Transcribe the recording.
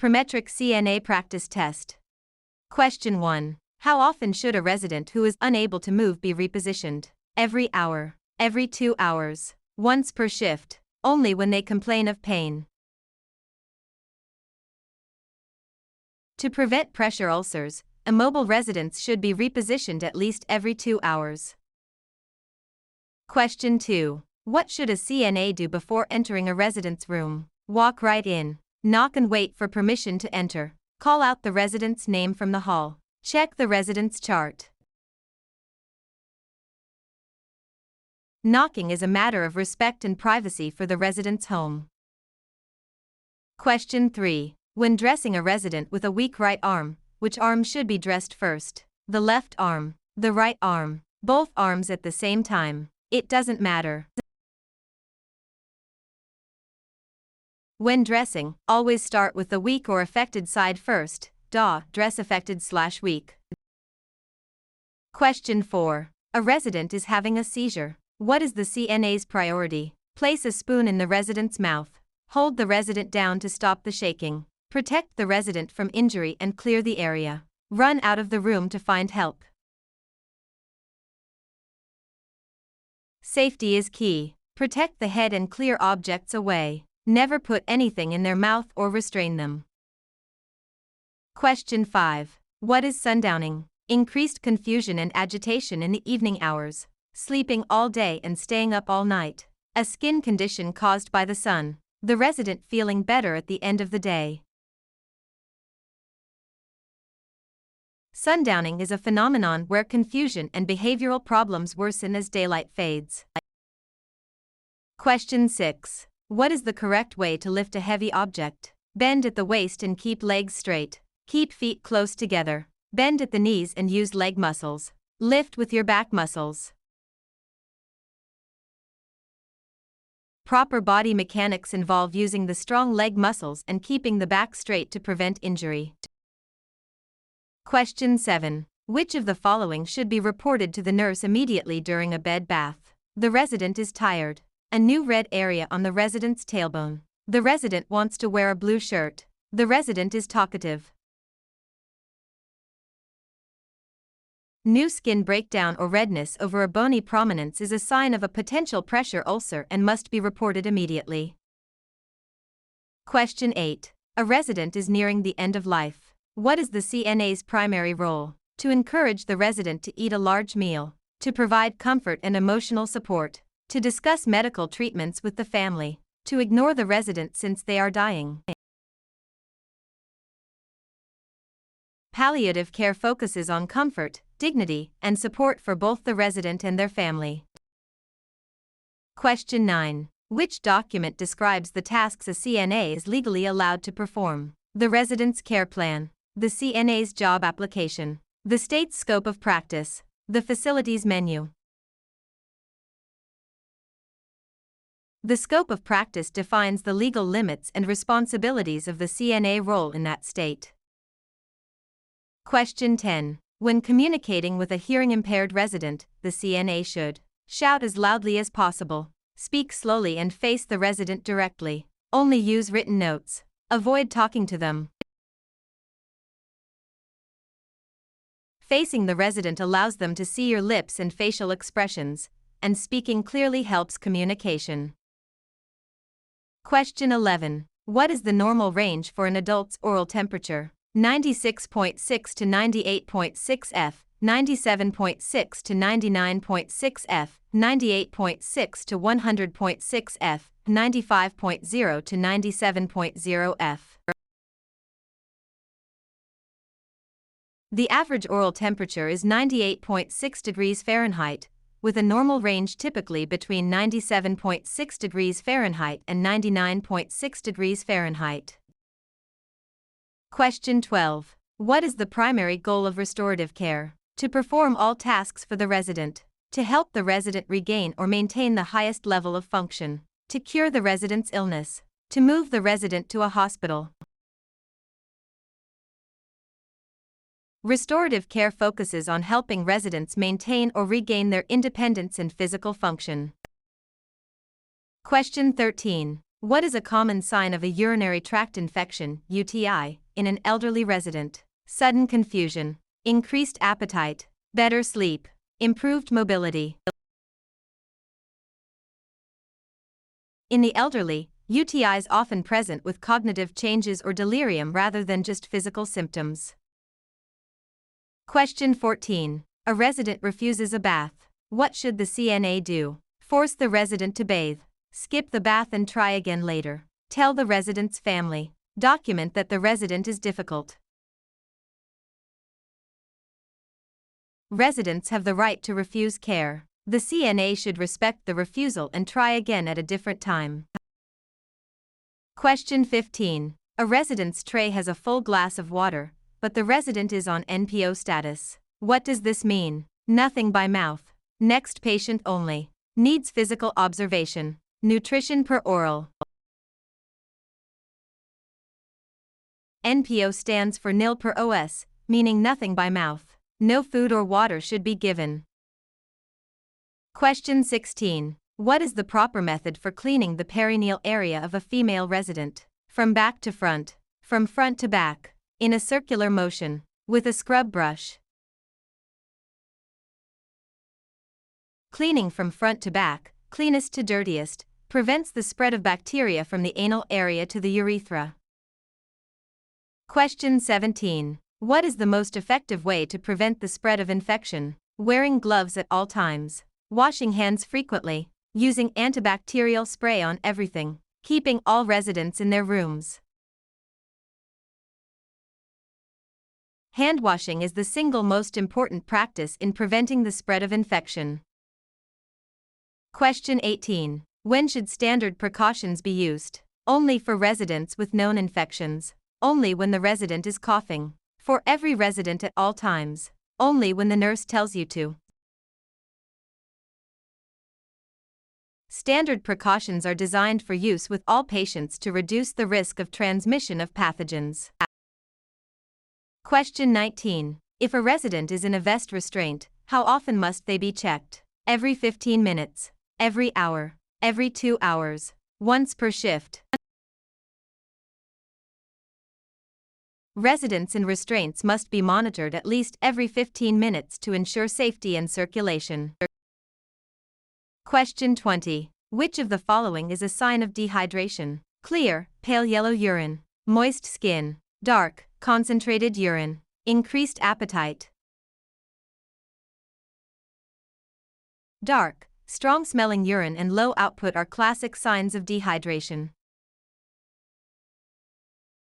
Prometric CNA practice test. Question 1. How often should a resident who is unable to move be repositioned? Every hour, every 2 hours, once per shift, only when they complain of pain. To prevent pressure ulcers, immobile residents should be repositioned at least every 2 hours. Question 2. What should a CNA do before entering a resident's room? Walk right in. Knock and wait for permission to enter. Call out the resident's name from the hall. Check the resident's chart. Knocking is a matter of respect and privacy for the resident's home. Question 3. When dressing a resident with a weak right arm, which arm should be dressed first? The left arm, the right arm, both arms at the same time. It doesn't matter. When dressing, always start with the weak or affected side first. Dress affected/weak. Question 4. A resident is having a seizure. What is the CNA's priority? Place a spoon in the resident's mouth. Hold the resident down to stop the shaking. Protect the resident from injury and clear the area. Run out of the room to find help. Safety is key. Protect the head and clear objects away. Never put anything in their mouth or restrain them. Question 5. What is sundowning? Increased confusion and agitation in the evening hours. Sleeping all day and staying up all night. A skin condition caused by the sun. The resident feeling better at the end of the day. Sundowning is a phenomenon where confusion and behavioral problems worsen as daylight fades. Question 6. What is the correct way to lift a heavy object? Bend at the waist and keep legs straight. Keep feet close together. Bend at the knees and use leg muscles. Lift with your back muscles. Proper body mechanics involve using the strong leg muscles and keeping the back straight to prevent injury. Question 7. Which of the following should be reported to the nurse immediately during a bed bath? The resident is tired. A new red area on the resident's tailbone. The resident wants to wear a blue shirt. The resident is talkative. New skin breakdown or redness over a bony prominence is a sign of a potential pressure ulcer and must be reported immediately. Question 8. A resident is nearing the end of life. What is the CNA's primary role? To encourage the resident to eat a large meal. To provide comfort and emotional support. To discuss medical treatments with the family. To ignore the resident since they are dying. Palliative care focuses on comfort, dignity, and support for both the resident and their family. Question 9. Which document describes the tasks a CNA is legally allowed to perform? The resident's care plan. The CNA's job application. The state's scope of practice. The facility's menu. The scope of practice defines the legal limits and responsibilities of the CNA role in that state. Question 10. When communicating with a hearing-impaired resident, the CNA should shout as loudly as possible, speak slowly and face the resident directly, only use written notes, avoid talking to them. Facing the resident allows them to see your lips and facial expressions, and speaking clearly helps communication. Question 11. What is the normal range for an adult's oral temperature? 96.6 to 98.6 F, 97.6 to 99.6 F, 98.6 to 100.6 F, 95.0 to 97.0 F. The average oral temperature is 98.6 degrees Fahrenheit, with a normal range typically between 97.6 degrees Fahrenheit and 99.6 degrees Fahrenheit. Question 12. What is the primary goal of restorative care? To perform all tasks for the resident. To help the resident regain or maintain the highest level of function. To cure the resident's illness. To move the resident to a hospital. Restorative care focuses on helping residents maintain or regain their independence and physical function. Question 13. What is a common sign of a urinary tract infection, UTI, in an elderly resident? Sudden confusion, increased appetite, better sleep, improved mobility. In the elderly, UTI is often present with cognitive changes or delirium rather than just physical symptoms. Question 14. A resident refuses a bath. What should the CNA do? Force the resident to bathe. Skip the bath and try again later. Tell the resident's family. Document that the resident is difficult. Residents have the right to refuse care. The CNA should respect the refusal and try again at a different time. Question 15. A resident's tray has a full glass of water, but the resident is on NPO status. What does this mean? Nothing by mouth. Next patient only. Needs physical observation. Nutrition per oral. NPO stands for nil per os, meaning nothing by mouth. No food or water should be given. Question 16. What is the proper method for cleaning the perineal area of a female resident? From back to front. From front to back. In a circular motion. With a scrub brush. Cleaning from front to back, cleanest to dirtiest, prevents the spread of bacteria from the anal area to the urethra. Question 17. What is the most effective way to prevent the spread of infection? Wearing gloves at all times. Washing hands frequently. Using antibacterial spray on everything. Keeping all residents in their rooms. Hand washing is the single most important practice in preventing the spread of infection. Question 18. When should standard precautions be used? Only for residents with known infections. Only when the resident is coughing. For every resident at all times. Only when the nurse tells you to. Standard precautions are designed for use with all patients to reduce the risk of transmission of pathogens. Question 19. If a resident is in a vest restraint, how often must they be checked? Every 15 minutes. Every hour. Every 2 hours. Once per shift. Residents in restraints must be monitored at least every 15 minutes to ensure safety and circulation. Question 20. Which of the following is a sign of dehydration? Clear, pale yellow urine. Moist skin. Dark, concentrated urine. Increased appetite. Dark, strong-smelling urine and low output are classic signs of dehydration.